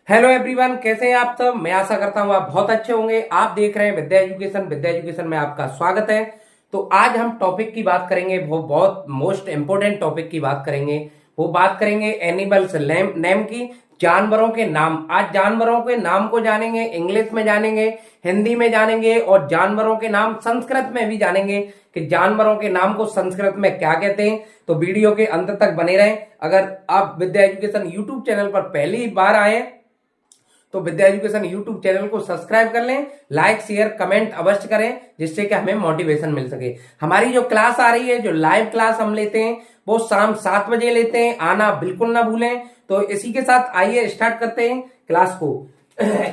Hello everyone, कैसे हैं आप सब। मैं आशा करता हूं आप बहुत अच्छे होंगे। आप देख रहे हैं विद्या एजुकेशन। विद्या एजुकेशन में आपका स्वागत है। तो आज हम टॉपिक की बात करेंगे, वो बहुत मोस्ट इंपोर्टेंट टॉपिक की बात करेंगे। वो बात करेंगे एनिमल्स नेम की, जानवरों के नाम। आज जानवरों के नाम को जानेंगे, इंग्लिश में जानेंगे, हिंदी में जानेंगे और जानवरों के नाम संस्कृत में भी जानेंगे कि जानवरों के नाम को संस्कृत में क्या कहते हैं। तो वीडियो के अंत तक बने रहें। अगर आप विद्या एजुकेशन यूट्यूब चैनल पर पहली बार आए तो विद्या एजुकेशन यूट्यूब चैनल को सब्सक्राइब कर लें, लाइक शेयर कमेंट अवश्य करें, जिससे कि हमें मोटिवेशन मिल सके। हमारी जो क्लास आ रही है, जो लाइव क्लास हम लेते हैं, वो शाम 7 बजे लेते हैं। आना बिल्कुल ना भूलें। तो इसी के साथ आइए स्टार्ट करते हैं क्लास को।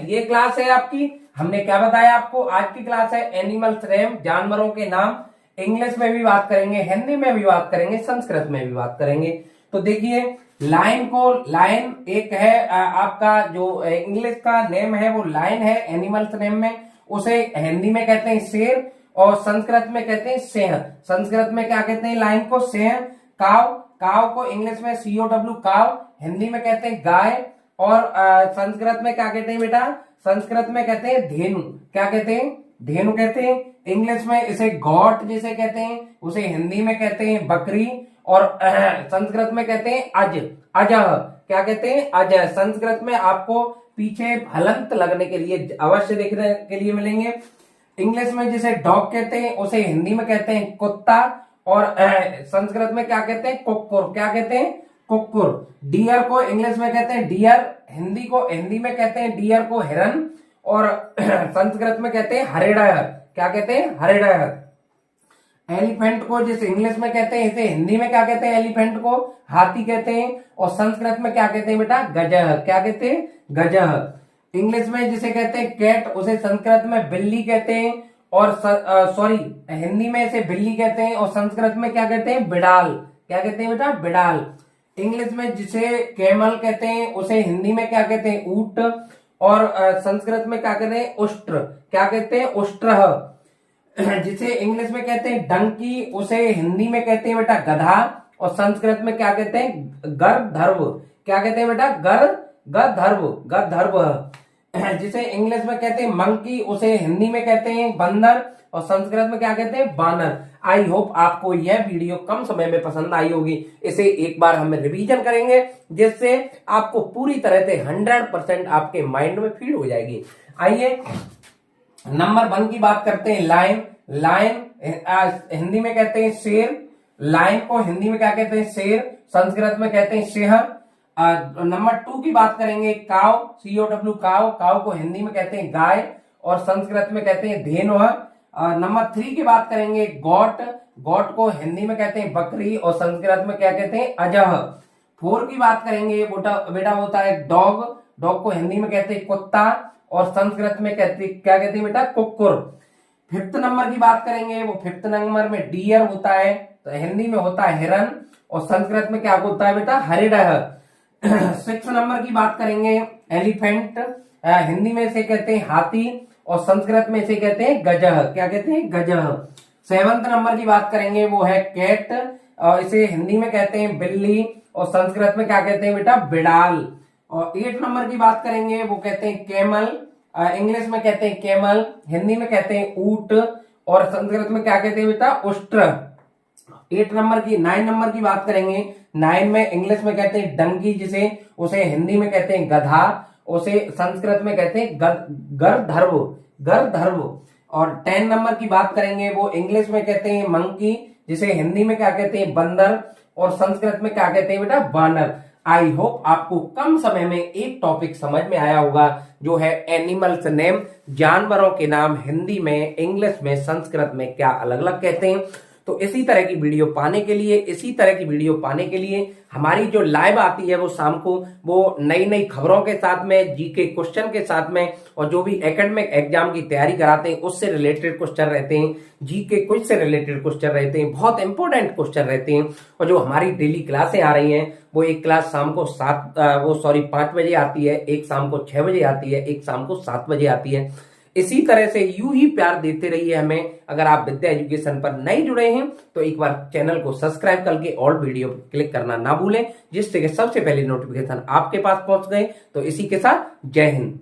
ये क्लास है आपकी, हमने क्या बताया आपको, आज की क्लास है एनिमल्स नेम, जानवरों के नाम। इंग्लिश में भी बात करेंगे, हिंदी में भी बात करेंगे, संस्कृत में भी बात करेंगे। तो देखिए लाइन एक है, आपका जो इंग्लिश का नेम है वो लाइन है एनिमल्स नेम में। उसे हिंदी में कहते हैं शेर और संस्कृत में कहते हैं सिंह। संस्कृत में क्या कहते हैं लाइन को, सिंह। काव, काव को इंग्लिश में COW काव, हिंदी में कहते हैं गाय। और संस्कृत में क्या कहते हैं बेटा, संस्कृत में कहते हैं धेनु। क्या कहते हैं, धेनु कहते हैं। इंग्लिश में इसे गॉट जिसे कहते हैं, उसे हिंदी में कहते हैं बकरी। और संस्कृत में कहते हैं अजह। क्या कहते हैं, अजह। संस्कृत में आपको पीछे हलंत लगने के लिए अवश्य देखने के लिए मिलेंगे। इंग्लिश में जिसे डॉग कहते हैं, उसे हिंदी में कहते हैं कुत्ता। और संस्कृत में क्या कहते हैं, कुक्कुर। क्या कहते हैं, कुक्कुर। डियर को इंग्लिश में कहते हैं डियर, हिंदी में कहते हैं डियर को हिरन। और संस्कृत में कहते हैं हरिणह। क्या कहते हैं, हरिणह। एलिफेंट को जिसे इंग्लिश में कहते हैं, इसे हिंदी में क्या कहते हैं, एलिफेंट को हाथी कहते हैं। और संस्कृत में क्या कहते हैं बेटा, गजह। क्या कहते हैं, गजह। इंग्लिश में जिसे कहते हैं कैट, उसे संस्कृत में बिल्ली कहते हैं। और हिंदी में इसे बिल्ली कहते हैं और संस्कृत में क्या कहते हैं, बिड़ाल। क्या कहते हैं बेटा, बिड़ाल। इंग्लिश में जिसे कैमल कहते हैं, उसे हिंदी में क्या कहते हैं, ऊंट। और संस्कृत में क्या कहते हैं, उष्ट्र। क्या कहते हैं, उष्ट्र। जिसे इंग्लिश में कहते हैं डंकी, उसे हिंदी में कहते हैं बेटा गधा। और संस्कृत में क्या कहते हैं, गरधर्व। क्या कहते हैं बेटा, गधर्व। जिसे इंग्लिश में कहते हैं मंकी, उसे हिंदी में कहते हैं बंदर। और संस्कृत में क्या कहते हैं, बानर। आई होप आपको यह वीडियो कम समय में पसंद आई होगी। इसे एक बार हम रिवीजन करेंगे, जिससे आपको पूरी तरह से 100% आपके माइंड में फीड हो जाएगी। आइए नंबर 1 की बात करते हैं, लाइन हिंदी में कहते हैं शेर। लाइन को हिंदी में क्या कहते हैं, शेर। संस्कृत में कहते हैं सिंह। नंबर 2 की बात करेंगे, काव, COW काव। काव को हिंदी में कहते हैं गाय और संस्कृत में कहते हैं धेनु। नंबर 3 की बात करेंगे, गॉट। गॉट को हिंदी में कहते हैं बकरी और संस्कृत में क्या कहते हैं, अजह। 4 की बात करेंगे बेटा होता है डॉग। डॉग को हिंदी में कहते हैं कुत्ता और संस्कृत में क्या कहते हैं बेटा, कुक्कुर। 5th नंबर की बात करेंगे, वो 5th नंबर में डियर होता है, तो हिंदी में होता है हिरन और संस्कृत में क्या होता है बेटा, हरिणह। 6th नंबर की बात करेंगे, एलिफेंट। हिंदी में इसे कहते हैं हाथी और संस्कृत में इसे कहते हैं गजह। क्या कहते हैं, गजह। 7th नंबर की बात करेंगे, वो है कैट। इसे हिंदी में कहते हैं बिल्ली और संस्कृत में क्या कहते हैं बेटा, बिड़ाल। और 8th नंबर की बात करेंगे, वो कहते हैं कैमल। इंग्लिश में कहते हैं कैमल, हिंदी में कहते हैं ऊंट और संस्कृत में क्या कहते हैं बेटा, उष्ट्र। 9 नंबर की बात करेंगे, 9 में इंग्लिश में कहते हैं डंकी, जिसे उसे हिंदी में कहते हैं गधा, उसे संस्कृत में कहते हैं गरधर्व। और 10 नंबर की बात करेंगे, वो इंग्लिश में कहते हैं मंकी, जिसे हिंदी में क्या कहते हैं बंदर और संस्कृत में क्या कहते हैं बेटा, बानर। आई होप आपको कम समय में एक टॉपिक समझ में आया होगा, जो है एनिमल्स नेम, जानवरों के नाम हिंदी में, इंग्लिश में, संस्कृत में क्या अलग अलग कहते हैं। तो इसी तरह की वीडियो पाने के लिए हमारी जो लाइव आती है वो शाम को, वो नई नई खबरों के साथ में, जीके क्वेश्चन के साथ में, और जो भी एकेडमिक एग्जाम की तैयारी कराते हैं उससे रिलेटेड क्वेश्चन रहते हैं, जीके क्विज से रिलेटेड क्वेश्चन रहते हैं, बहुत इंपॉर्टेंट क्वेश्चन रहते हैं। और जो हमारी डेली क्लासें आ रही हैं, वो एक क्लास शाम को 5 बजे आती है, एक शाम को 6 बजे आती है, एक शाम को 7 बजे आती है। इसी तरह से यूं ही प्यार देते रहिए हमें। अगर आप विद्या एजुकेशन पर नए जुड़े हैं तो एक बार चैनल को सब्सक्राइब करके ऑल वीडियो पर क्लिक करना ना भूलें, जिससे कि सबसे पहले नोटिफिकेशन आपके पास पहुंच गए। तो इसी के साथ जय हिंद।